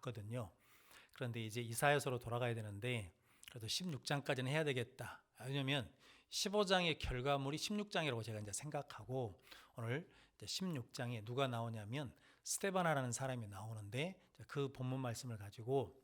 왔거든요. 그런데 이제 이사야서로 돌아가야 되는데 그래도 16장까지는 해야 되겠다. 왜냐하면 15장의 결과물이 16장이라고 제가 이제 생각하고 오늘 16장에 누가 나오냐면 스데바나라는 사람이 나오는데 그 본문 말씀을 가지고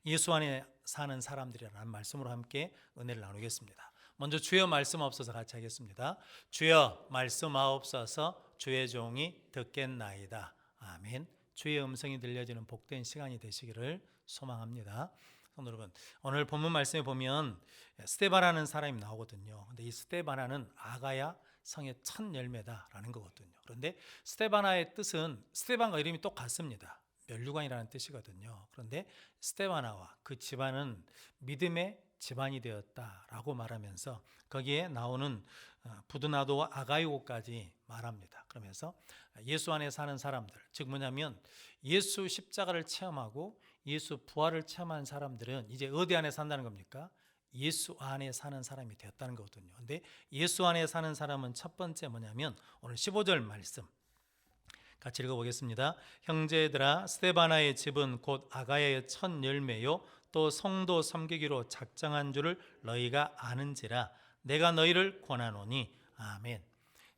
예수 안에 사는 사람들이라는 말씀으로 함께 은혜를 나누겠습니다. 먼저 주여 말씀하옵소서 같이 하겠습니다. 주여 말씀하옵소서 주의 종이 듣겠나이다. 아멘. 주의 음성이 들려지는 복된 시간이 되시기를 소망합니다. 성도 여러분, 오늘 본문 말씀에 보면 스데바나라는 사람이 나오거든요. 근데 이 스데바나는 아가야 성의 첫 열매다라는 거거든요. 그런데 스데바나의 뜻은 스데반과 이름이 똑같습니다. 멸류관이라는 뜻이거든요. 그런데 스데바나와 그 집안은 믿음의 집안이 되었다라고 말하면서 거기에 나오는 부드나도와 아가이오까지 말합니다. 그러면서 예수 안에 사는 사람들, 즉 뭐냐면 예수 십자가를 체험하고 예수 부활을 체험한 사람들은 이제 어디 안에 산다는 겁니까? 예수 안에 사는 사람이 되었다는 거거든요. 근데 예수 안에 사는 사람은 첫 번째 뭐냐면 오늘 15절 말씀 같이 읽어보겠습니다. 형제들아 스데바나의 집은 곧 아가야의 첫 열매요 또 성도 섬기기로 작정한 줄을 너희가 아는지라 내가 너희를 권하노니 아멘.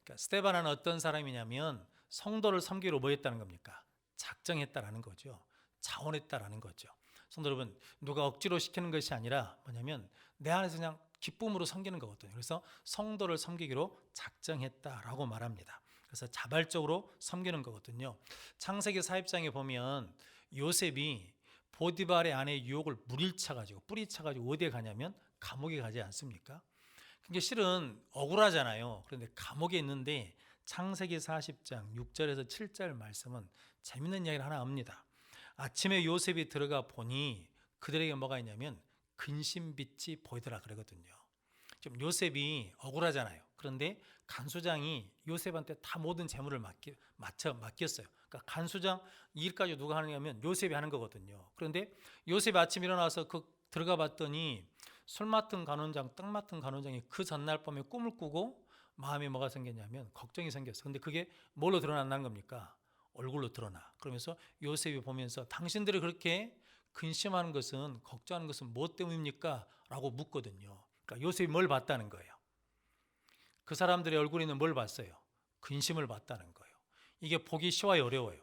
그러니까 스데바나는 어떤 사람이냐면 성도를 섬기기로 뭐 했다는 겁니까? 작정했다라는 거죠. 자원했다라는 거죠. 성도 여러분, 누가 억지로 시키는 것이 아니라 뭐냐면 내 안에서 그냥 기쁨으로 섬기는 거거든요. 그래서 성도를 섬기기로 작정했다라고 말합니다. 그래서 자발적으로 섬기는 거거든요. 창세기 40장에 보면 요셉이 보디발의 아내 유혹을 물리쳐가지고 뿌리쳐가지고 어디에 가냐면 감옥에 가지 않습니까? 그게 실은 억울하잖아요. 그런데 감옥에 있는데 창세기 40장 6절에서 7절 말씀은 재밌는 이야기를 하나 합니다. 아침에 요셉이 들어가 보니 그들에게 뭐가 있냐면 근심빛이 보이더라 그러거든요. 지금 요셉이 억울하잖아요. 그런데 간수장이 요셉한테 다 모든 재물을 맡겼어요. 그러니까 간수장 일까지 누가 하느냐면 요셉이 하는 거거든요. 그런데 요셉이 아침 일어나서 들어가 봤더니 술 맡은 간원장, 떡 맡은 간원장이 그 전날 밤에 꿈을 꾸고 마음에 뭐가 생겼냐면 걱정이 생겼어. 근데 그게 뭘로 드러난다는 겁니까? 얼굴로 드러나. 그러면서 요셉이 보면서 당신들이 그렇게 근심하는 것은 걱정하는 것은 무엇 때문입니까? 라고 묻거든요. 그러니까 요셉이 뭘 봤다는 거예요. 그 사람들의 얼굴에는 뭘 봤어요? 근심을 봤다는 거예요. 이게 보기 쉬워요, 어려워요?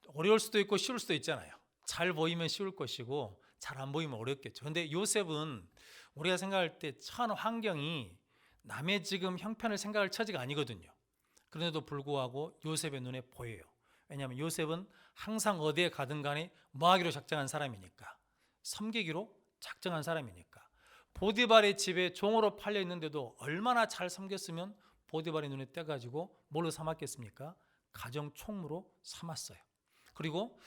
어려울 수도 있고 쉬울 수도 있잖아요. 잘 보이면 쉬울 것이고 잘 안 보이면 어렵겠죠. 근데 요셉은 우리가 생각할 때 처한 환경이 남의 지금 형편을 생각할 처지가 아니거든요. 그런데도 불구하고 요셉의 눈에 보여요. 왜냐하면 요셉은 항상 어디에 가든 간에 뭐 하기로 작정한 사람이니까, 섬기기로 작정한 사람이니까. 보디발의 집에 종으로 팔려 있는데도 얼마나 잘 섬겼으면 보디발의 눈에 떼가지고 뭘로 삼았겠습니까? 가정 총무로 삼았어요. 그리고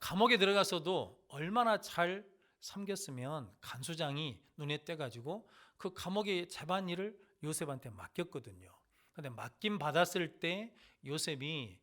감옥에 들어가서도 얼마나 잘 섬겼으면 간수장이 눈에 떼가지고 그 감옥의 재반일을 요셉한테 맡겼거든요. 근데 맡김 받았을 때 요셉이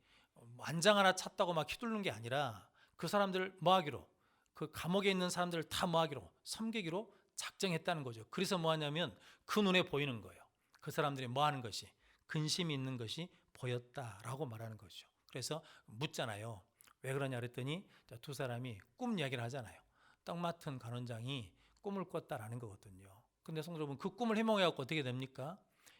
완장 하나 찼다고 막 휘두르는 게 아니라 그 사람들을 뭐 하기로, 그 감옥에 있는 사람들을 다 뭐 하기로, 섬기기로 작정했다는 거죠. 그래서 뭐 하냐면 그 눈에 보이는 거예요. 그 사람들이 뭐 하는 것이, 근심이 있는 것이 보였다라고 말하는 거죠. 그래서 묻잖아요. 왜 그러냐 그랬더니 두 사람이 꿈 이야기를 하잖아요. 떡 맡은 간원장이 꿈을 꿨다라는 거거든요. 근데 성도 여러분, 그 꿈을 해몽해갖고 어떻게 됩니까?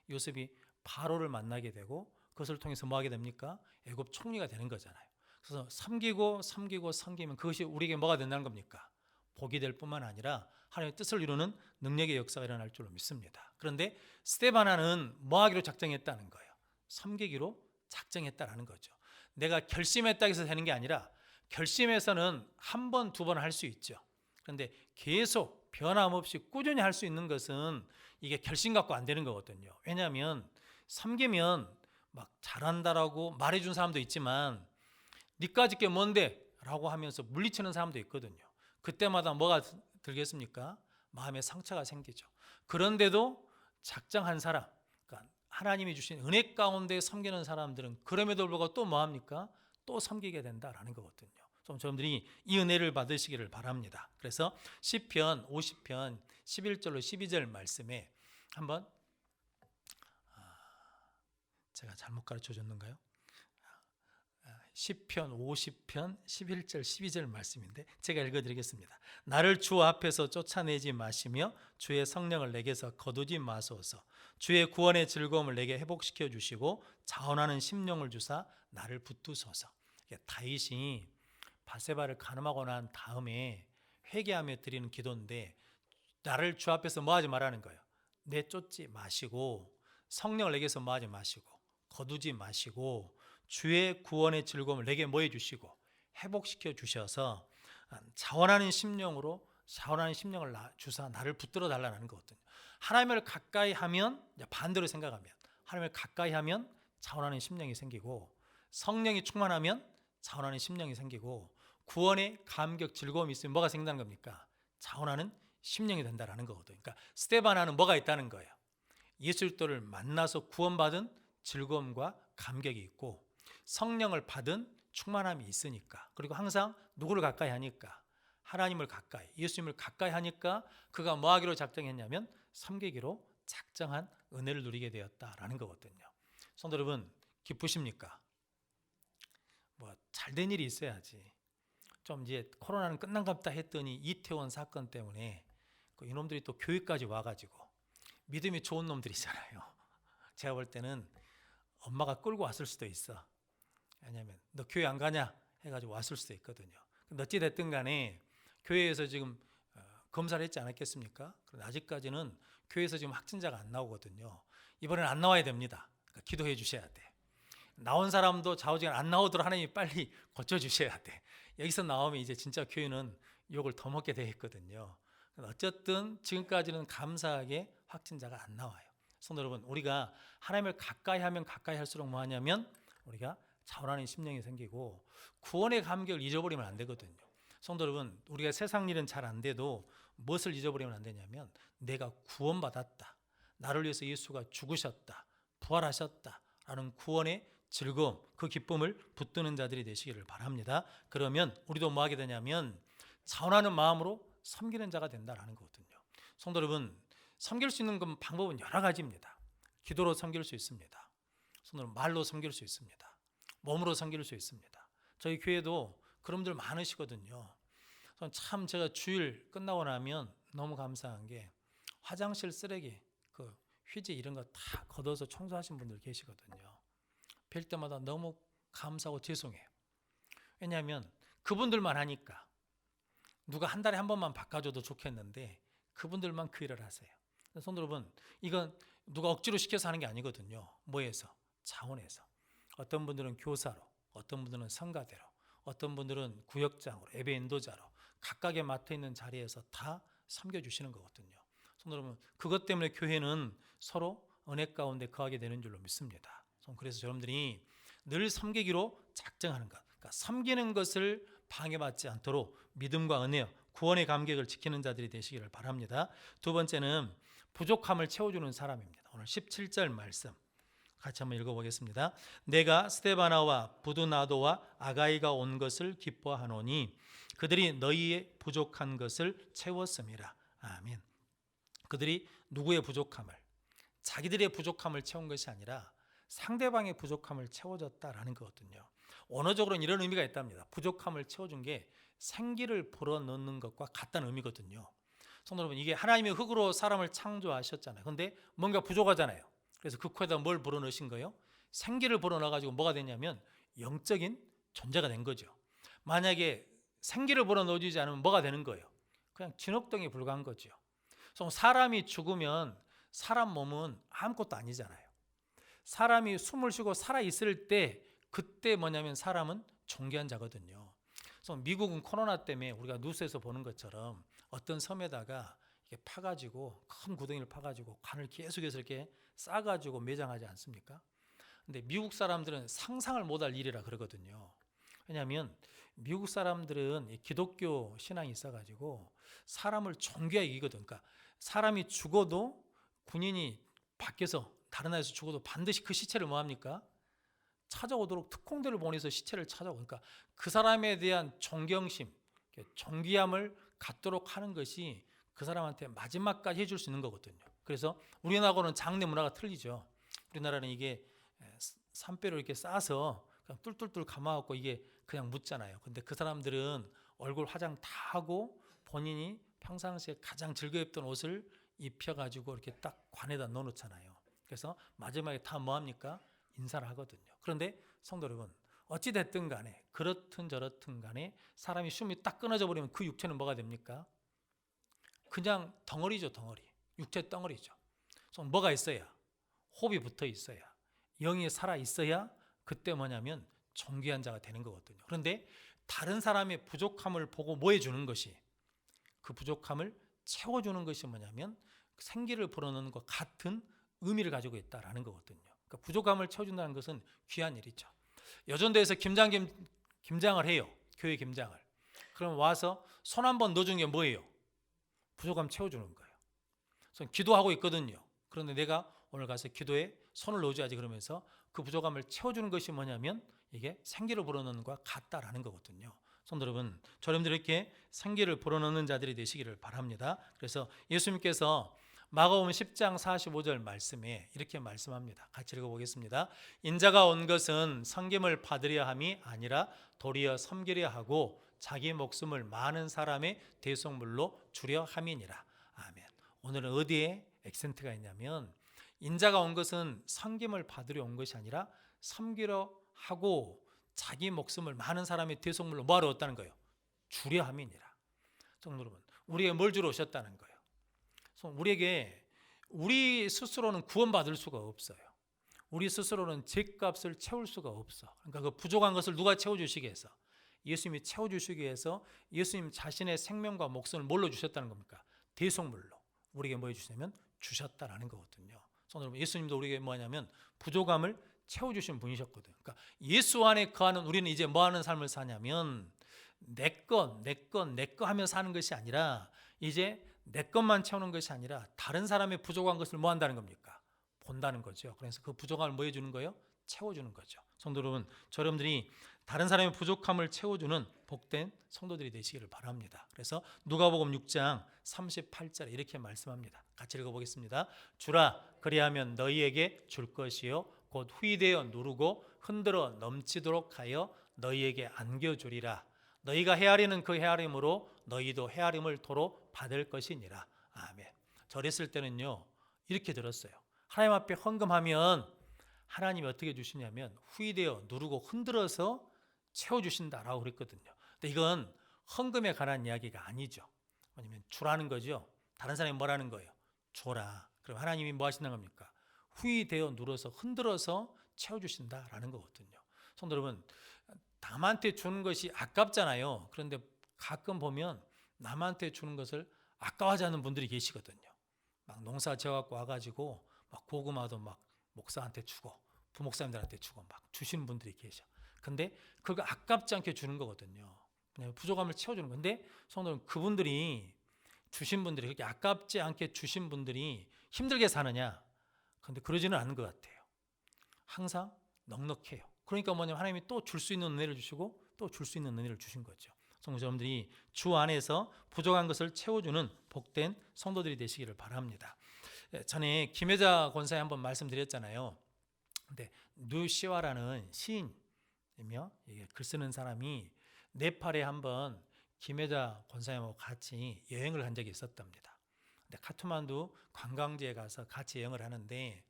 요셉이 바로를 만나게 되고 그것을 통해서 뭐 하게 됩니까? 애굽 총리가 되는 거잖아요. 그래서 섬기고 섬기면 그것이 우리에게 뭐가 된다는 겁니까? 복이 될 뿐만 아니라 하나님의 뜻을 이루는 능력의 역사가 일어날 줄로 믿습니다. 그런데 스데바나는 뭐 하기로 작정했다는 거예요? 섬기기로 작정했다라는 거죠. 내가 결심했다 해서 되는 게 아니라 결심해서는 한 번, 두 번 할 수 있죠. 그런데 계속 변함없이 꾸준히 할 수 있는 것은 이게 결심 갖고 안 되는 거거든요. 왜냐하면 섬기면 막 잘한다라고 말해준 사람도 있지만 니까짓 게 뭔데? 라고 하면서 물리치는 사람도 있거든요. 그때마다 뭐가 들겠습니까? 마음에 상처가 생기죠. 그런데도 작정한 사람, 그러니까 하나님이 주신 은혜 가운데 섬기는 사람들은 그럼에도 불구하고 또 뭐합니까? 또 섬기게 된다라는 거거든요. 좀 여러분들이 이 은혜를 받으시기를 바랍니다. 그래서 시편 50편 11절로 12절 말씀에 한번 제가 잘못 가르쳐 줬는가요? 시편 50편 11절 12절 말씀인데 제가 읽어드리겠습니다. 나를 주 앞에서 쫓아내지 마시며 주의 성령을 내게서 거두지 마소서. 주의 구원의 즐거움을 내게 회복시켜 주시고 자원하는 심령을 주사 나를 붙드소서. 다윗이 바세바를 간음하고 난 다음에 회개하며 드리는 기도인데, 나를 주 앞에서 뭐하지 말라는 거예요. 내쫓지 마시고 성령을 내게서 뭐하지 마시고 거두지 마시고 주의 구원의 즐거움을 내게 뭐 해주시고 회복시켜 주셔서 자원하는 심령을 주사 나를 붙들어 달라는 거거든요. 하나님을 가까이 하면, 반대로 생각하면 하나님을 가까이 하면 자원하는 심령이 생기고, 성령이 충만하면 자원하는 심령이 생기고, 구원의 감격 즐거움이 있으면 뭐가 생긴다는 겁니까? 자원하는 심령이 된다는 거거든요. 그러니까 스데바나는 뭐가 있다는 거예요. 예수 그리스도를 만나서 구원받은 즐거움과 감격이 있고, 성령을 받은 충만함이 있으니까, 그리고 항상 누구를 가까이 하니까? 하나님을 가까이, 예수님을 가까이 하니까 그가 뭐 하기로 작정했냐면 섬기기로 작정한 은혜를 누리게 되었다라는 거거든요. 성도 여러분, 기쁘십니까? 잘된 일이 있어야지. 좀 이제 코로나는 끝난갑다 했더니 이태원 사건 때문에 이놈들이 또 교회까지 와가지고 믿음이 좋은 놈들이잖아요. 제가 볼 때는 엄마가 끌고 왔을 수도 있어. 왜냐하면 너 교회 안 가냐 해가지고 왔을 수도 있거든요. 어찌 됐든 간에 교회에서 지금 검사를 했지 않았겠습니까? 그런데 아직까지는 교회에서 지금 확진자가 안 나오거든요. 이번에는 안 나와야 됩니다. 그러니까 기도해 주셔야 돼. 나온 사람도 좌우지간 안 나오도록 하나님이 빨리 고쳐주셔야 돼. 여기서 나오면 이제 진짜 교회는 욕을 더 먹게 되겠거든요. 어쨌든 지금까지는 감사하게 확진자가 안 나와요. 성도 여러분, 우리가 하나님을 가까이 하면 가까이 할수록 뭐 하냐면 우리가 자원하는 심령이 생기고 구원의 감격을 잊어버리면 안 되거든요. 성도 여러분, 우리가 세상 일은 잘 안 돼도 무엇을 잊어버리면 안 되냐면 내가 구원받았다, 나를 위해서 예수가 죽으셨다, 부활하셨다 라는 구원의 즐거움, 그 기쁨을 붙드는 자들이 되시기를 바랍니다. 그러면 우리도 뭐 하게 되냐면 자원하는 마음으로 섬기는 자가 된다라는 거거든요. 성도 여러분, 섬길 수 있는 방법은 여러 가지입니다. 기도로 섬길 수 있습니다. 성도 여러분, 말로 섬길 수 있습니다. 몸으로 섬길 수 있습니다. 저희 교회도 그런 분들 많으시거든요. 참 제가 주일 끝나고 나면 너무 감사한 게 화장실 쓰레기, 휴지 이런 거 다 걷어서 청소하신 분들 계시거든요. 뵐 때마다 너무 감사하고 죄송해요. 왜냐하면 그분들만 하니까. 누가 한 달에 한 번만 바꿔줘도 좋겠는데 그분들만 그 일을 하세요. 성도 여러분, 이건 누가 억지로 시켜서 하는 게 아니거든요. 뭐에서? 자원에서. 어떤 분들은 교사로, 어떤 분들은 성가대로, 어떤 분들은 구역장으로, 예배 인도자로 각각의 맡아 있는 자리에서 다 섬겨주시는 거거든요. 성도 여러분, 그것 때문에 교회는 서로 은혜 가운데 거하게 되는 줄로 믿습니다. 그래서 여러분들이 늘 섬기기로 작정하는 것, 그러니까 섬기는 것을 방해받지 않도록 믿음과 은혜, 구원의 감격을 지키는 자들이 되시기를 바랍니다. 두 번째는 부족함을 채워주는 사람입니다. 오늘 17절 말씀 같이 한번 읽어보겠습니다. 내가 스데바나와 부두나도와 아가이가 온 것을 기뻐하노니 그들이 너희의 부족한 것을 채웠음이라. 아멘. 그들이 누구의 부족함을, 자기들의 부족함을 채운 것이 아니라 상대방의 부족함을 채워줬다라는 거거든요. 언어적으로는 이런 의미가 있답니다. 부족함을 채워준 게 생기를 불어넣는 것과 같다는 의미거든요. 성도 여러분, 이게 하나님이 흙으로 사람을 창조하셨잖아요. 근데 뭔가 부족하잖아요. 그래서 그 코에다 뭘 불어넣으신 거예요? 생기를 불어넣어가지고 뭐가 되냐면 영적인 존재가 된 거죠. 만약에 생기를 불어넣어주지 않으면 뭐가 되는 거예요? 그냥 진흙덩이 불과한 거죠. 그래서 사람이 죽으면 사람 몸은 아무것도 아니잖아요. 사람이 숨을 쉬고 살아있을 때 그때 뭐냐면 사람은 존귀한 자거든요. 그래서 미국은 코로나 때문에 우리가 뉴스에서 보는 것처럼 어떤 섬에다가 이렇게 파가지고 큰 구덩이를 파가지고 관을 계속해서 이렇게 싸가지고 매장하지 않습니까? 근데 미국 사람들은 상상을 못할 일이라 그러거든요. 왜냐하면 미국 사람들은 기독교 신앙이 있어가지고 사람을 존귀하게 여기거든. 그러니까 사람이 죽어도 군인이 밖에서 다른 나라에서 죽어도 반드시 그 시체를 뭐합니까? 찾아오도록 특공대를 보내서 시체를 찾아오고, 그러니까 그 사람에 대한 존경심, 존귀함을 갖도록 하는 것이 그 사람한테 마지막까지 해줄 수 있는 거거든요. 그래서 우리나라하고는 장례 문화가 틀리죠. 우리나라는 이게 산배로 이렇게 싸서 그냥 뚫뚫뚫 감아갖고 이게 그냥 묻잖아요. 근데 그 사람들은 얼굴 화장 다 하고 본인이 평상시에 가장 즐겨 입던 옷을 입혀가지고 이렇게 딱 관에다 넣어놓잖아요. 그래서 마지막에 다 뭐합니까? 인사를 하거든요. 그런데 성도 여러분, 어찌 됐든 간에 그렇든 저렇든 간에 사람이 숨이 딱 끊어져 버리면 그 육체는 뭐가 됩니까? 그냥 덩어리죠, 덩어리. 육체 덩어리죠. 그래서 뭐가 있어야? 호흡이 붙어 있어야, 영이 살아 있어야 그때 뭐냐면 존귀한 자가 되는 거거든요. 그런데 다른 사람의 부족함을 보고 뭐 해주는 것이, 그 부족함을 채워주는 것이 뭐냐면 생기를 불어넣는 것 같은 의미를 가지고 있다라는 거거든요. 그러니까 부족함을 채워준다는 것은 귀한 일이죠. 여전도에서 김장을 해요. 교회 김장을. 그럼 와서 손 한번 넣어주는 게 뭐예요? 부족함 채워주는 거예요. 그래서 기도하고 있거든요. 그런데 내가 오늘 가서 기도에 손을 넣어줘야지 그러면서 그 부족함을 채워주는 것이 뭐냐면 이게 생기를 불어넣는 것과 같다라는 거거든요. 성도 여러분, 저러분들 이렇게 생기를 불어넣는 자들이 되시기를 바랍니다. 그래서 예수님께서 마가복음 10장 45절 말씀에 이렇게 말씀합니다. 같이 읽어보겠습니다. 인자가 온 것은 섬김을 받으려 함이 아니라 도리어 섬기려 하고 자기 목숨을 많은 사람의 대속물로 주려 함이니라. 아멘. 오늘은 어디에 액센트가 있냐면 인자가 온 것은 섬김을 받으려 온 것이 아니라 섬기려 하고 자기 목숨을 많은 사람의 대속물로 뭐하러 왔다는 거예요? 주려 함이니라. 성도 여러분, 우리에게 뭘 주러 오셨다는 거예요? 우리에게 우리 스스로는 구원받을 수가 없어요. 우리 스스로는 죄값을 채울 수가 없어. 그러니까 그 부족한 것을 누가 채워주시기 위해서? 예수님이 채워주시기 위해서 예수님 자신의 생명과 목숨을 뭘로 주셨다는 겁니까? 대속물로 우리에게 뭐 해주시냐면 주셨다라는 거거든요. 여러분, 예수님도 우리에게 뭐냐면 부족함을 채워주신 분이셨거든요. 그러니까 예수 안에 거하는 우리는 이제 뭐 하는 삶을 사냐면 내 것 하며 사는 것이 아니라 이제 내 것만 채우는 것이 아니라 다른 사람의 부족한 것을 뭐 한다는 겁니까? 본다는 거죠. 그래서 그 부족함을 뭐 해주는 거예요? 채워주는 거죠. 성도 여러분, 여러분들이 다른 사람의 부족함을 채워주는 복된 성도들이 되시기를 바랍니다. 그래서 누가복음 6장 38절에 이렇게 말씀합니다. 같이 읽어보겠습니다. 주라, 그리하면 너희에게 줄 것이요 곧 후이되어 누르고 흔들어 넘치도록 하여 너희에게 안겨주리라. 너희가 헤아리는 그 헤아림으로 너희도 헤아림을 도로 받을 것이니라. 아멘. 저랬을 때는요 이렇게 들었어요. 하나님 앞에 헌금하면 하나님이 어떻게 주시냐면 후이되어 누르고 흔들어서 채워주신다라고 그랬거든요. 근데 이건 헌금에 관한 이야기가 아니죠. 왜냐면 주라는 거죠. 다른 사람이 뭐라는 거예요? 줘라. 그럼 하나님이 뭐 하신다는 겁니까? 후이되어 눌러서 흔들어서 채워주신다라는 거거든요. 성도 여러분, 남한테 주는 것이 아깝잖아요. 그런데 가끔 보면 남한테 주는 것을 아까워하지 않는 분들이 계시거든요. 막 농사 지어갖고 와가지고 막 고구마도 막 목사한테 주고 부목사님들한테 주고 막 주시는 분들이 계셔. 근데 그거 아깝지 않게 주는 거거든요. 부족함을 채워주는 건데 성도는 그분들이 주신 분들이 그렇게 아깝지 않게 주신 분들이 힘들게 사느냐? 근데 그러지는 않은 것 같아요. 항상 넉넉해요. 그러니까 뭐냐면 하나님이 또 줄 수 있는 은혜를 주시고 또 줄 수 있는 은혜를 주신 거죠. 성도 여러분들이 주 안에서 부족한 것을 채워주는 복된 성도들이 되시기를 바랍니다. 전에 김혜자 권사에 한번 말씀드렸잖아요. 근데 누시와라는 시인이며 글 쓰는 사람이 네팔에 한번 김혜자 권사님하고 같이 여행을 한 적이 있었답니다. 근데 카트만두 관광지에 가서 같이 여행을 하는데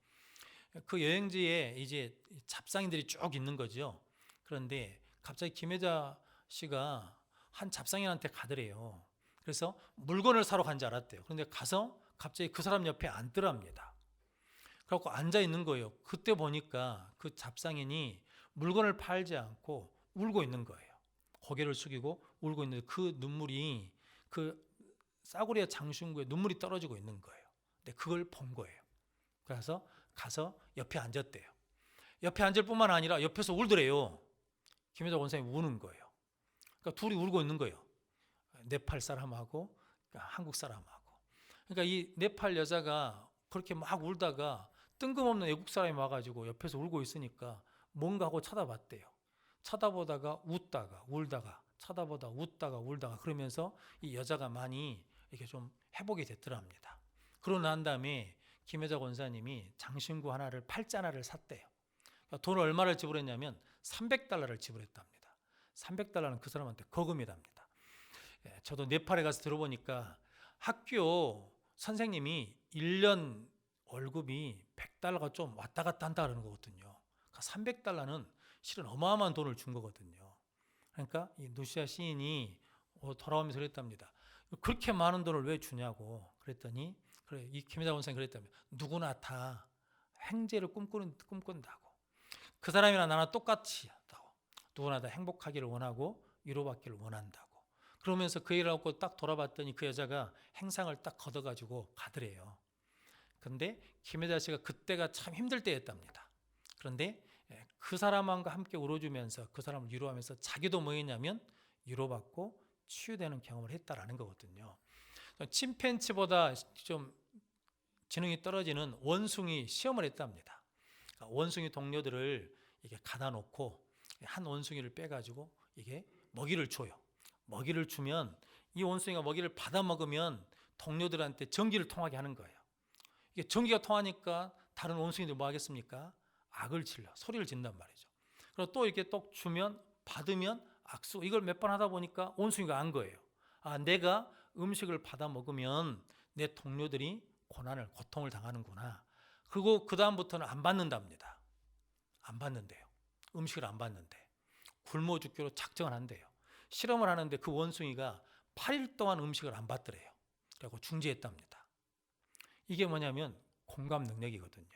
그 여행지에 이제 잡상인들이 쭉 있는 거죠. 그런데 갑자기 김혜자 씨가 한 잡상인한테 가더래요. 그래서 물건을 사러 간 줄 알았대요. 그런데 가서 갑자기 그 사람 옆에 앉더랍니다. 그래갖고 앉아 있는 거예요. 그때 보니까 그 잡상인이 물건을 팔지 않고 울고 있는 거예요. 고개를 숙이고 울고 있는데 그 눈물이 그 싸구려 장신구에 눈물이 떨어지고 있는 거예요. 근데 그걸 본 거예요. 그래서 가서 옆에 앉았대요. 옆에 앉을 뿐만 아니라 옆에서 울더래요. 김혜자 권사님이 우는 거예요. 그러니까 둘이 울고 있는 거예요. 네팔 사람하고 그러니까 한국 사람하고. 그러니까 이 네팔 여자가 그렇게 막 울다가 뜬금없는 외국 사람이 와가지고 옆에서 울고 있으니까 뭔가 하고 쳐다봤대요. 쳐다보다가 웃다가 울다가 쳐다보다 웃다가 울다가 그러면서 이 여자가 많이 이렇게 좀 회복이 됐더랍니다. 그러고 난 다음에 김혜자 권사님이 장신구 하나를 팔자 하나를 샀대요. 돈을 얼마를 지불했냐면 300달러를 지불했답니다. 300달러는 그 사람한테 거금이랍니다. 저도 네팔에 가서 들어보니까 학교 선생님이 1년 월급이 100달러가 좀 왔다 갔다 한다 그러는 거거든요. 그러니까 300달러는 실은 어마어마한 돈을 준 거거든요. 그러니까 이 누시아 시인이 돌아오면서 그랬답니다. 그렇게 많은 돈을 왜 주냐고 그랬더니, 그래, 이 김혜자 원장이 그랬답니다. 누구나 다 행제를 꿈꾼다고. 그 사람이나 나나 똑같이 한다고. 누구나 다 행복하기를 원하고 위로받기를 원한다고. 그러면서 그 일을 하고 딱 돌아봤더니 그 여자가 행상을 딱 걷어가지고 가더래요. 근데 김혜자 씨가 그때가 참 힘들 때였답니다. 그런데 그 사람과 함께 울어주면서 그 사람을 위로하면서 자기도 뭐 했냐면 위로받고 치유되는 경험을 했다라는 거거든요. 침팬지보다 좀 지능이 떨어지는 원숭이 시험을 했답니다. 그러니까 원숭이 동료들을 이게 가다 놓고 한 원숭이를 빼가지고 이게 먹이를 줘요. 먹이를 주면 이 원숭이가 먹이를 받아 먹으면 동료들한테 전기를 통하게 하는 거예요. 이게 전기가 통하니까 다른 원숭이들 뭐 하겠습니까? 악을 질러 소리를 진단 말이죠. 그리고 또 이렇게 또 주면 받으면 악수. 이걸 몇 번 하다 보니까 원숭이가 안 거예요. 아, 내가 음식을 받아 먹으면 내 동료들이 고통을 당하는구나. 그리고 그 다음부터는 안 받는답니다. 안 받는데요. 음식을 안 받는데 굶어 죽기로 작정을 한대요. 실험을 하는데 그 원숭이가 8일 동안 음식을 안 받더래요. 그리고 중지했답니다. 이게 뭐냐면 공감 능력이거든요.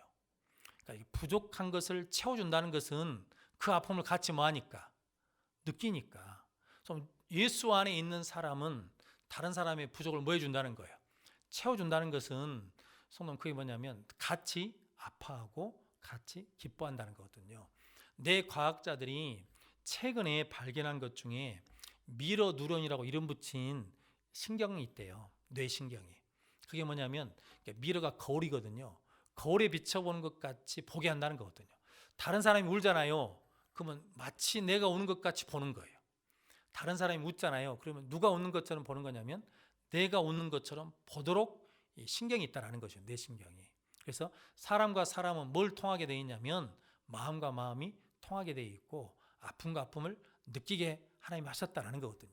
그러니까 부족한 것을 채워준다는 것은 그 아픔을 같이 뭐하니까 느끼니까. 예수 안에 있는 사람은 다른 사람의 부족을 뭐 해준다는 거예요? 채워준다는 것은 성도 그게 뭐냐면 같이 아파하고 같이 기뻐한다는 거거든요. 뇌 과학자들이 최근에 발견한 것 중에 미러 누런이라고 이름 붙인 신경이 있대요. 뇌신경이. 그게 뭐냐면 미러가 거울이거든요. 거울에 비춰보는 것 같이 보게 한다는 거거든요. 다른 사람이 울잖아요. 그러면 마치 내가 우는 것 같이 보는 거예요. 다른 사람이 웃잖아요. 그러면 누가 웃는 것처럼 보는 거냐면 내가 웃는 것처럼 보도록 신경이 있다는 것이죠. 내 신경이. 그래서 사람과 사람은 뭘 통하게 되어 있냐면 마음과 마음이 통하게 되어 있고 아픔과 아픔을 느끼게 하나님이 하셨다는 거거든요.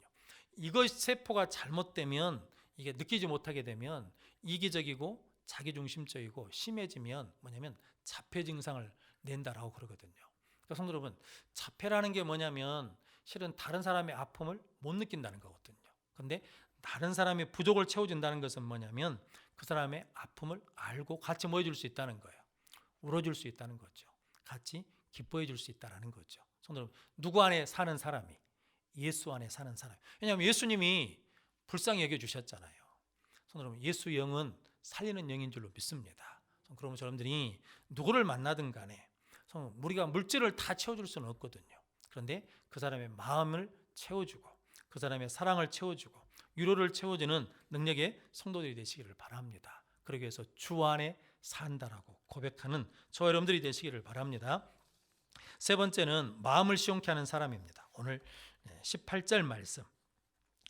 이것 세포가 잘못되면 이게 느끼지 못하게 되면 이기적이고 자기중심적이고 심해지면 뭐냐면 자폐 증상을 낸다라고 그러거든요. 그러니까 성도 여러분, 자폐라는 게 뭐냐면 실은 다른 사람의 아픔을 못 느낀다는 거거든요. 근데 다른 사람의 부족을 채워준다는 것은 뭐냐면 그 사람의 아픔을 알고 같이 뭐 해줄 수 있다는 거예요. 울어줄 수 있다는 거죠. 같이 기뻐해 줄 수 있다는 거죠. 성도 여러분, 누구 안에 사는 사람이? 예수 안에 사는 사람. 왜냐하면 예수님이 불쌍히 여겨주셨잖아요. 성도 여러분, 예수 영은 살리는 영인 줄로 믿습니다. 그러면 여러분들이 누구를 만나든 간에 우리가 물질을 다 채워줄 수는 없거든요. 그런데 그 사람의 마음을 채워주고 그 사람의 사랑을 채워주고 위로를 채워주는 능력의 성도들이 되시기를 바랍니다. 그러기 위해서 주 안에 산다라고 고백하는 저와 여러분들이 되시기를 바랍니다. 세 번째는 마음을 시원케 하는 사람입니다. 오늘 18절 말씀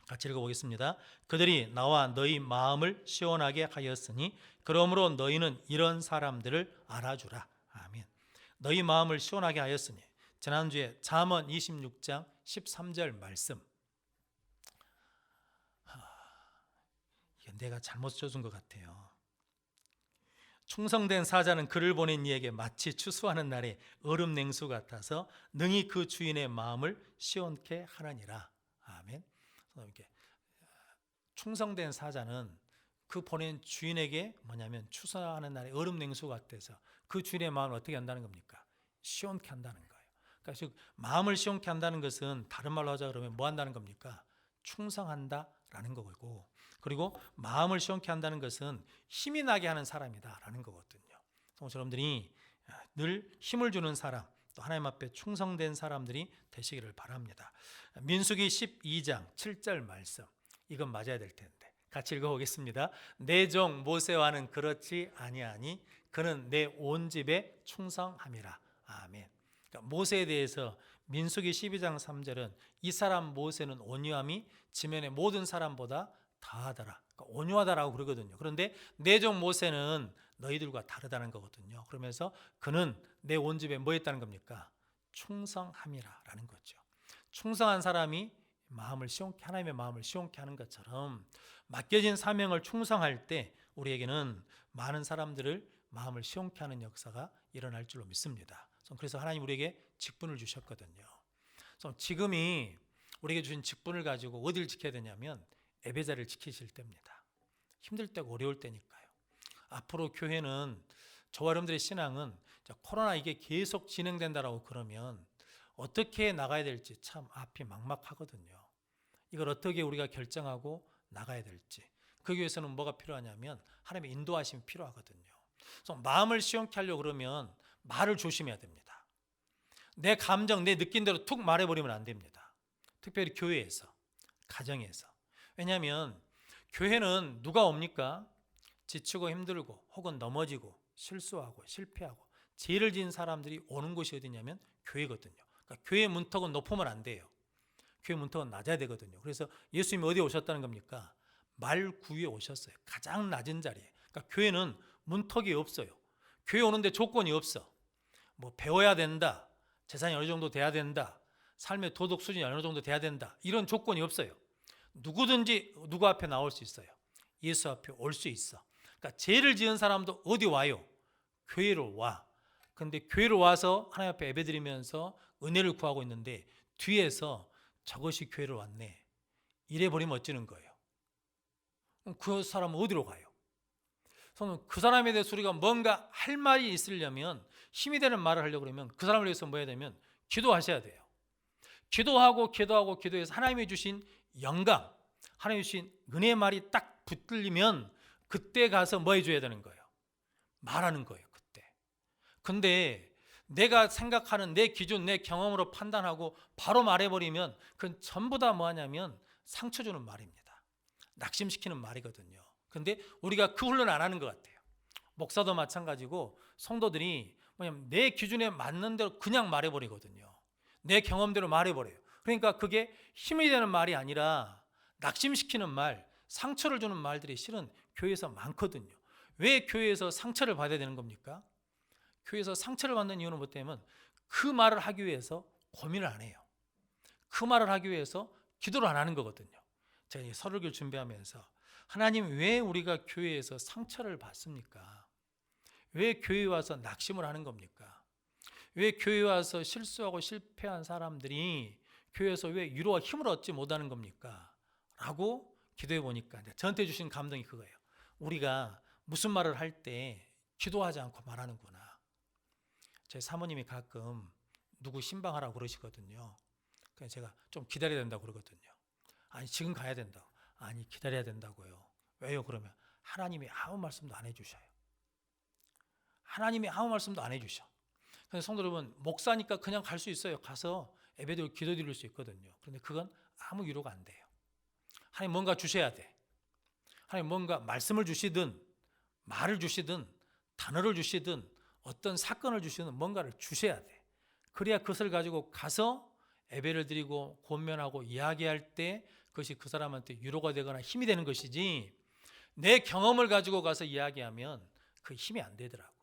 같이 읽어보겠습니다. 그들이 나와 너희 마음을 시원하게 하였으니 그러므로 너희는 이런 사람들을 알아주라. 아멘. 너희 마음을 시원하게 하였으니 지난주에 잠언 26장 13절 말씀. 내가 잘못 써준 것 같아요. 충성된 사자는 그를 보낸 이에게 마치 추수하는 날에 얼음 냉수 같아서 능히 그 주인의 마음을 시원케 하느니라. 아멘. 이렇게 충성된 사자는 그 보낸 주인에게 뭐냐면 추수하는 날에 얼음 냉수 같아서 그 주인의 마음을 어떻게 한다는 겁니까? 시원케 한다는 거예요. 그러니까 즉 마음을 시원케 한다는 것은 다른 말로 하자 그러면 뭐 한다는 겁니까? 충성한다라는 거고, 그리고 마음을 시원케 한다는 것은 힘이 나게 하는 사람이다라는 거거든요. 여러분들이 늘 힘을 주는 사람, 또 하나님 앞에 충성된 사람들이 되시기를 바랍니다. 민수기 12장 7절 말씀, 이건 맞아야 될 텐데 같이 읽어보겠습니다. 내 종 모세와는 그렇지 아니하니 그는 내 온 집에 충성함이라. 아멘. 그러니까 모세에 대해서 민수기 12장 3절은 이 사람 모세는 온유함이 지면의 모든 사람보다 다하더라. 그러니까 온유하다라고 그러거든요. 그런데 내 종 모세는 너희들과 다르다는 거거든요. 그러면서 그는 내 온 집에 뭐 했다는 겁니까? 충성함이라는 거죠. 충성한 사람이 하나님의 마음을 시원케 하는 것처럼 맡겨진 사명을 충성할 때 우리에게는 많은 사람들을 마음을 시원케 하는 역사가 일어날 줄로 믿습니다. 그래서 하나님 우리에게 직분을 주셨거든요. 그래서 지금이 우리에게 주신 직분을 가지고 어디를 지켜야 되냐면 예배자를 지키실 때입니다. 힘들 때고 어려울 때니까요. 앞으로 교회는 저와 여러분들의 신앙은 코로나 이게 계속 진행된다라고 그러면 어떻게 나가야 될지 참 앞이 막막하거든요. 이걸 어떻게 우리가 결정하고 나가야 될지. 그러기 위해서는 뭐가 필요하냐면 하나님의 인도하심이 필요하거든요. 그래서 마음을 시원케 하려고 그러면 말을 조심해야 됩니다. 내 감정, 내 느낀 대로 툭 말해버리면 안 됩니다. 특별히 교회에서, 가정에서. 왜냐하면 교회는 누가 옵니까? 지치고 힘들고 혹은 넘어지고 실수하고 실패하고 죄를 지은 사람들이 오는 곳이 어디냐면 교회거든요. 그러니까 교회 문턱은 높으면 안 돼요. 교회 문턱은 낮아야 되거든요. 그래서 예수님이 어디에 오셨다는 겁니까? 말구에 오셨어요. 가장 낮은 자리에. 그러니까 교회는 문턱이 없어요. 교회 오는데 조건이 없어. 뭐 배워야 된다. 재산이 어느 정도 돼야 된다. 삶의 도덕 수준이 어느 정도 돼야 된다. 이런 조건이 없어요. 누구든지 누구 앞에 나올 수 있어요. 예수 앞에 올 수 있어. 그러니까 죄를 지은 사람도 어디 와요? 교회로 와. 근데 교회로 와서 하나님 앞에 예배드리면서 은혜를 구하고 있는데 뒤에서 저것이 교회로 왔네. 이래 버리면 어찌는 거예요? 그럼 그 사람은 어디로 가요? 저는 그 사람에 대해서 우리가 뭔가 할 말이 있으려면 힘이 되는 말을 하려고 그러면 그 사람을 위해서 뭐 해야 되면 기도하셔야 돼요. 기도해서 하나님이 주신 영감, 하나님이 주신 은혜의 말이 딱 붙들리면 그때 가서 뭐 해줘야 되는 거예요? 말하는 거예요. 그때. 근데 내가 생각하는 내 기준, 내 경험으로 판단하고 바로 말해버리면 그건 전부 다 뭐하냐면 상처 주는 말입니다. 낙심시키는 말이거든요. 근데 우리가 그 훈련 안 하는 것 같아요. 목사도 마찬가지고 성도들이 뭐냐면 내 기준에 맞는 대로 그냥 말해버리거든요. 내 경험대로 말해버려요. 그러니까 그게 힘이 되는 말이 아니라 낙심시키는 말, 상처를 주는 말들이 실은 교회에서 많거든요. 왜 교회에서 상처를 받아야 되는 겁니까? 교회에서 상처를 받는 이유는 뭐 때문에 그 말을 하기 위해서 고민을 안 해요. 그 말을 하기 위해서 기도를 안 하는 거거든요. 제가 설교를 준비하면서 하나님 왜 우리가 교회에서 상처를 받습니까? 왜 교회에 와서 낙심을 하는 겁니까? 왜 교회에 와서 실수하고 실패한 사람들이 교회에서 왜 위로와 힘을 얻지 못하는 겁니까? 라고 기도해 보니까 저한테 주신 감동이 그거예요. 우리가 무슨 말을 할 때 기도하지 않고 말하는구나. 제 사모님이 가끔 누구 신방하라고 그러시거든요. 그래서 제가 좀 기다려야 된다고 그러거든요. 아니 지금 가야 된다고. 아니 기다려야 된다고요. 왜요? 그러면 하나님이 아무 말씀도 안 해주셔요. 하나님이 아무 말씀도 안 해주셔. 그래서 성도 여러분, 목사니까 그냥 갈 수 있어요. 가서 예배드리고 기도 드릴 수 있거든요. 그런데 그건 아무 위로가 안 돼요. 하나님 뭔가 주셔야 돼. 하나님 뭔가 말씀을 주시든 말을 주시든 단어를 주시든 어떤 사건을 주시든 뭔가를 주셔야 돼. 그래야 그것을 가지고 가서 예배를 드리고 권면하고 이야기할 때 그것이 그 사람한테 위로가 되거나 힘이 되는 것이지 내 경험을 가지고 가서 이야기하면 그 힘이 안 되더라고요.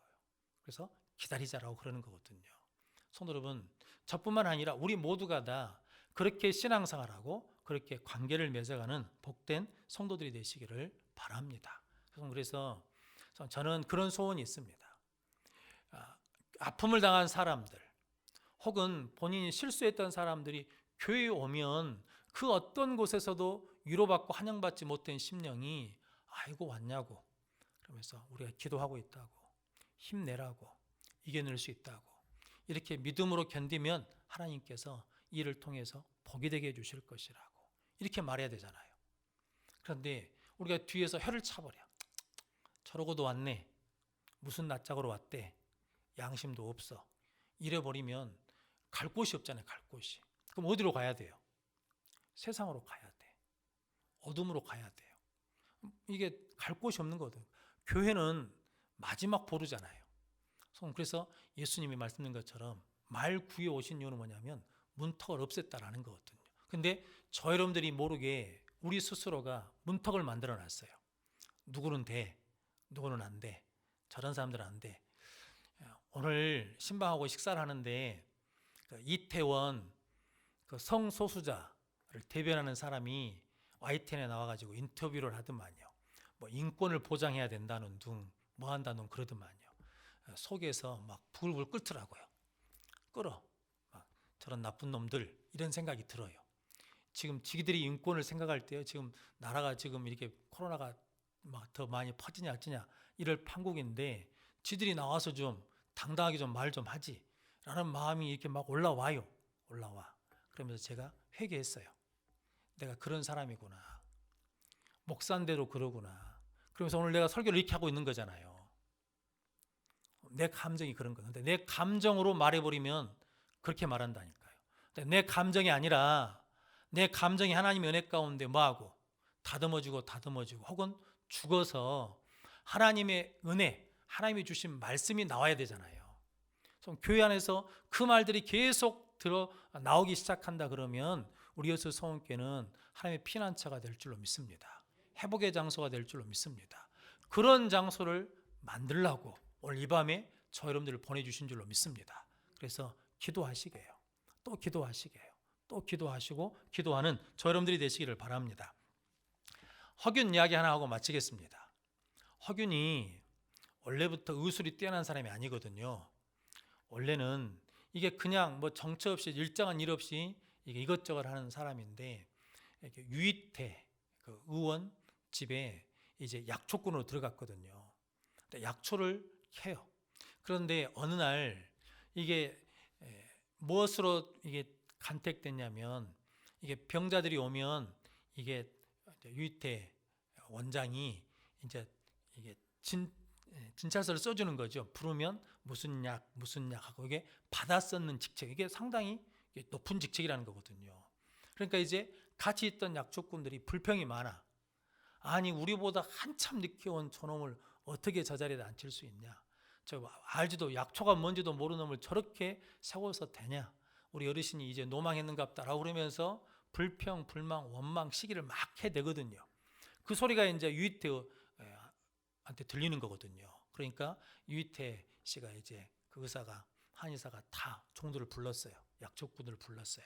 그래서 기다리자라고 그러는 거거든요. 성도 여러분, 저뿐만 아니라 우리 모두가 다 그렇게 신앙생활하고 그렇게 관계를 맺어가는 복된 성도들이 되시기를 바랍니다. 그래서 저는 그런 소원이 있습니다. 아픔을 당한 사람들 혹은 본인이 실수했던 사람들이 교회에 오면 그 어떤 곳에서도 위로받고 환영받지 못한 심령이 아이고 왔냐고 그러면서 우리가 기도하고 있다고 힘내라고 이겨낼 수 있다고 이렇게 믿음으로 견디면 하나님께서 이를 통해서 복이 되게 해주실 것이라고 이렇게 말해야 되잖아요. 그런데 우리가 뒤에서 혀를 차버려. 저러고도 왔네. 무슨 낯짝으로 왔대. 양심도 없어. 이래버리면 갈 곳이 없잖아요. 갈 곳이. 그럼 어디로 가야 돼요? 세상으로 가야 돼. 어둠으로 가야 돼요. 이게 갈 곳이 없는 거거든요. 교회는 마지막 보루잖아요. 그래서 예수님이 말씀드린 것처럼 말 구에 오신 이유는 뭐냐면 문턱을 없앴다라는 거거든요. 근데 저 여러분들이 모르게 우리 스스로가 문턱을 만들어 놨어요. 누구는 돼, 누구는 안 돼. 저런 사람들은 안 돼. 오늘 신방하고 식사를 하는데 그 이태원 그 성소수자를 대변하는 사람이 YTN에 나와가지고 인터뷰를 하더만요. 뭐 인권을 보장해야 된다는 둥, 뭐 한다는 그러더만요. 속에서 막 부글부글 끓더라고요. 끓어. 막 저런 나쁜 놈들 이런 생각이 들어요. 지금 지들이 인권을 생각할 때요. 지금 나라가 지금 이렇게 코로나가 막 더 많이 퍼지냐 어쩌냐 이럴 판국인데 지들이 나와서 좀 당당하게 좀 말 좀 하지 라는 마음이 이렇게 막 올라와요. 올라와. 그러면서 제가 회개했어요. 내가 그런 사람이구나. 목사인데도 그러구나. 그러면서 오늘 내가 설교를 이렇게 하고 있는 거잖아요. 내 감정이 그런 건데 내 감정으로 말해버리면 그렇게 말한다니까요. 내 감정이 아니라 내 감정이 하나님의 은혜 가운데 뭐하고 다듬어주고 혹은 죽어서 하나님의 은혜, 하나님이 주신 말씀이 나와야 되잖아요. 교회 안에서 그 말들이 계속 나오기 시작한다 그러면 우리 예수 성원교회는 하나님의 피난처가 될 줄로 믿습니다. 회복의 장소가 될 줄로 믿습니다. 그런 장소를 만들려고 오늘 이 밤에 저 여러분들을 보내주신 줄로 믿습니다. 그래서 기도하시게요. 또 기도하시게요. 또 기도하시고 기도하는 저 여러분들이 되시기를 바랍니다. 허균 이야기 하나 하고 마치겠습니다. 허균이 원래부터 의술이 뛰어난 사람이 아니거든요. 원래는 이게 그냥 뭐 정처 없이 일정한 일 없이 이게 이것저것 하는 사람인데 유이태 그 의원 집에 이제 약초꾼으로 들어갔거든요. 약초를 캐요. 그런데 어느 날 이게 무엇으로 이게 간택됐냐면 이게 병자들이 오면 이게 유이태 원장이 이제 이게 진찰서를 써주는 거죠. 부르면 무슨 약 하고 이게 받아 썼는 직책, 이게 상당히 높은 직책이라는 거거든요. 그러니까 이제 같이 있던 약초꾼들이 불평이 많아. 아니 우리보다 한참 늦게 온 저놈을 어떻게 저 자리에 앉힐 수 있냐. 저 알지도 약초가 뭔지도 모르는 놈을 저렇게 세워서 되냐. 우리 어르신이 이제 노망했는갑다라고 그러면서 불평, 불망, 원망, 시기를 막 해대거든요. 그 소리가 이제 유이태한테 들리는 거거든요. 그러니까 유이태 씨가 이제 그 의사가 한의사가 다 종들을 불렀어요. 약초꾼들을 불렀어요.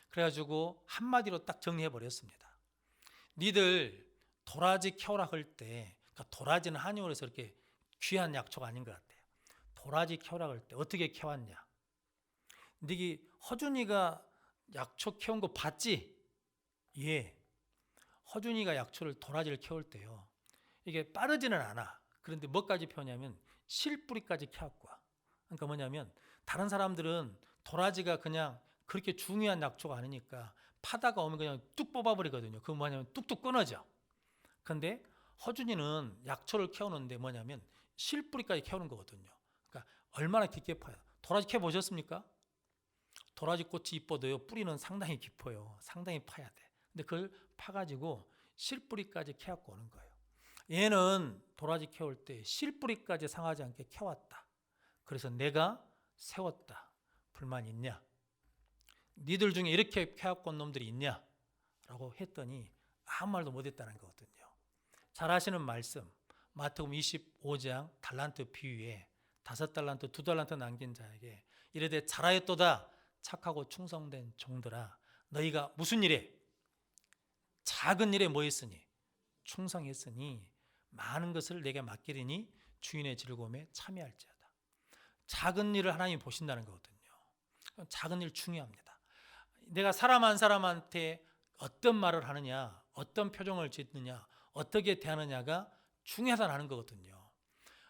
그래가지고 한마디로 딱 정리해 버렸습니다. 니들 도라지 캐오라 할 때, 그러니까 도라지는 한의원에서 이렇게 귀한 약초가 아닌 것 같아요. 도라지 캐오라 할 때 어떻게 캐왔냐? 니기 허준이가 약초 캐온 거 봤지? 예. 허준이가 약초를 도라지를 캐올 때요. 이게 빠르지는 않아. 그런데 뭐까지 펴냐면 실뿌리까지 캐왔고. 그러니까 뭐냐면 다른 사람들은 도라지가 그냥 그렇게 중요한 약초가 아니니까 파다가 오면 그냥 뚝 뽑아버리거든요. 그건 뭐냐면 뚝뚝 끊어져. 근데 허준이는 약초를 캐오는데 뭐냐면 실뿌리까지 캐오는 거거든요. 그러니까 얼마나 깊게 파요. 도라지 캐 보셨습니까? 도라지 꽃이 이뻐도요 뿌리는 상당히 깊어요. 상당히 파야 돼. 근데 그걸 파가지고 실뿌리까지 캐갖고 오는 거예요. 얘는 도라지 캐올 때 실뿌리까지 상하지 않게 캐왔다. 그래서 내가 세웠다. 불만 있냐? 니들 중에 이렇게 캐갖고 온 놈들이 있냐? 라고 했더니 아무 말도 못했다는 거거든요. 잘 아시는 말씀 마태복음 25장 달란트 비유에 5달란트 2달란트 남긴 자에게 이르되 잘하였도다 착하고 충성된 종들아 너희가 무슨 일에? 작은 일에 뭐 했으니? 충성했으니 많은 것을 내게 맡기리니 주인의 즐거움에 참여할지어다. 작은 일을 하나님이 보신다는 거거든요. 작은 일 중요합니다. 내가 사람 한 사람한테 어떤 말을 하느냐, 어떤 표정을 짓느냐, 어떻게 대하느냐가 중요하다는 거거든요.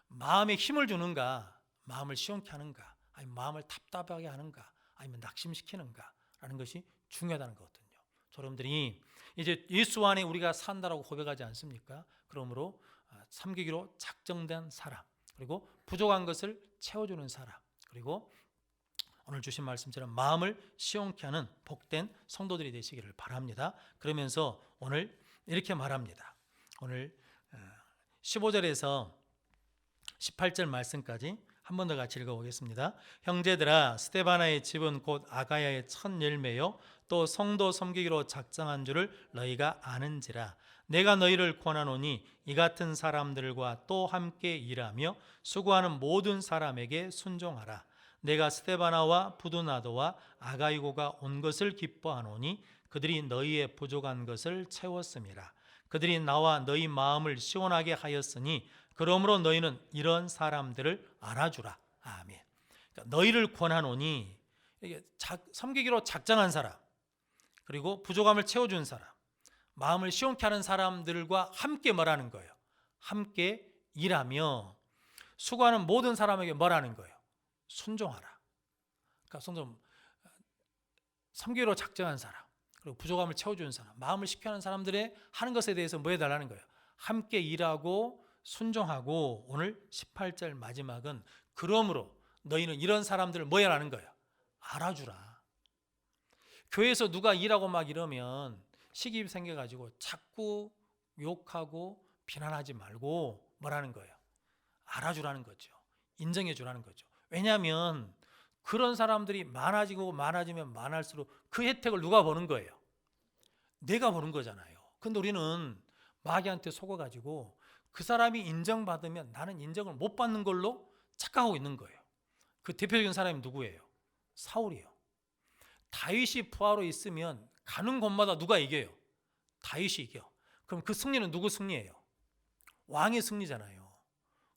마음에 힘을 주는가, 마음을 시원케 하는가, 아니면 마음을 답답하게 하는가, 아니면 낙심시키는가 라는 것이 중요하다는 거거든요. 여러분들이 이제 예수 안에 우리가 산다라고 고백하지 않습니까? 그러므로 섬기기로 작정된 사람, 그리고 부족한 것을 채워주는 사람, 그리고 오늘 주신 말씀처럼 마음을 시원케 하는 복된 성도들이 되시기를 바랍니다. 그러면서 오늘 이렇게 말합니다. 오늘 15절에서 18절 말씀까지 한 번 더 같이 읽어보겠습니다. 형제들아, 스데바나의 집은 곧 아가야의 첫 열매요 또 성도 섬기기로 작정한 줄을 너희가 아는지라. 내가 너희를 권하노니 이 같은 사람들과 또 함께 일하며 수고하는 모든 사람에게 순종하라. 내가 스데바나와 부두나도와 아가이고가 온 것을 기뻐하노니 그들이 너희의 부족한 것을 채웠음이라. 그들이 나와 너희 마음을 시원하게 하였으니 그러므로 너희는 이런 사람들을 알아주라. 아멘. 그러니까 너희를 권하노니, 이게 섬기기로 작정한 사람, 그리고 부족함을 채워준 사람, 마음을 시원케 하는 사람들과 함께 뭐라는 거예요? 함께 일하며 수고하는 모든 사람에게 뭐라는 거예요? 순종하라. 그러니까 섬기기로 작정한 사람, 그리고 부족함을 채워주는 사람, 마음을 시원케 하는 사람들의 하는 것에 대해서 뭐 해달라는 거예요? 함께 일하고 순종하고. 오늘 18절 마지막은 그러므로 너희는 이런 사람들을 뭐 해라는 거예요? 알아주라. 교회에서 누가 일하고 막 이러면 시기 생겨가지고 자꾸 욕하고 비난하지 말고 뭐라는 거예요? 알아주라는 거죠. 인정해 주라는 거죠. 왜냐하면 그런 사람들이 많아지고 많아지면 많을수록 그 혜택을 누가 보는 거예요? 내가 보는 거잖아요. 근데 우리는 마귀한테 속아가지고 그 사람이 인정받으면 나는 인정을 못 받는 걸로 착각하고 있는 거예요. 그 대표적인 사람이 누구예요? 사울이에요. 다윗이 부하로 있으면 가는 곳마다 누가 이겨요? 다윗이 이겨. 그럼 그 승리는 누구 승리예요? 왕의 승리잖아요.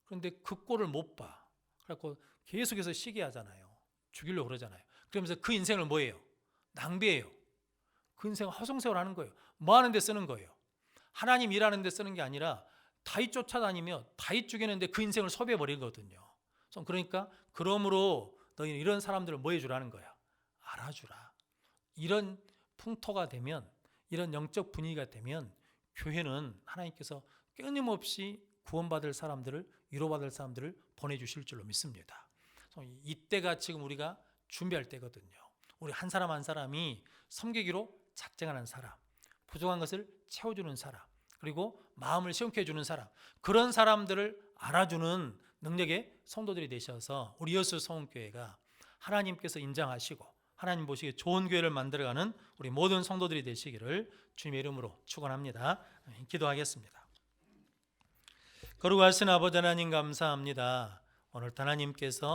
그런데 그 꼴을 못 봐. 그래서 계속해서 시기하잖아요. 죽이려고 그러잖아요. 그러면서 그 인생을 뭐예요? 낭비해요. 그 인생을 허송세월하는 거예요. 뭐 하는 데 쓰는 거예요? 하나님 일하는 데 쓰는 게 아니라 다윗 쫓아다니며 다윗 죽이는데 그 인생을 소비해버리거든요. 그러니까 그러므로 너희는 이런 사람들을 뭐 해주라는 거야? 알아주라. 이런 풍토가 되면, 이런 영적 분위기가 되면 교회는 하나님께서 끊임없이 구원받을 사람들을, 위로받을 사람들을 보내주실 줄로 믿습니다. 이때가 지금 우리가 준비할 때거든요. 우리 한 사람 한 사람이 섬기기로 작정하는 사람, 부족한 것을 채워주는 사람, 그리고 마음을 시원케 해주는 사람, 그런 사람들을 알아주는 능력의 성도들이 되셔서 우리 여수 성원교회가 하나님께서 인정하시고 하나님 보시기에 좋은 교회를 만들어가는 우리 모든 성도들이 되시기를 주님의 이름으로 축원합니다. 기도하겠습니다. 거룩하신 아버지 하나님 감사합니다. 오늘 하나님께서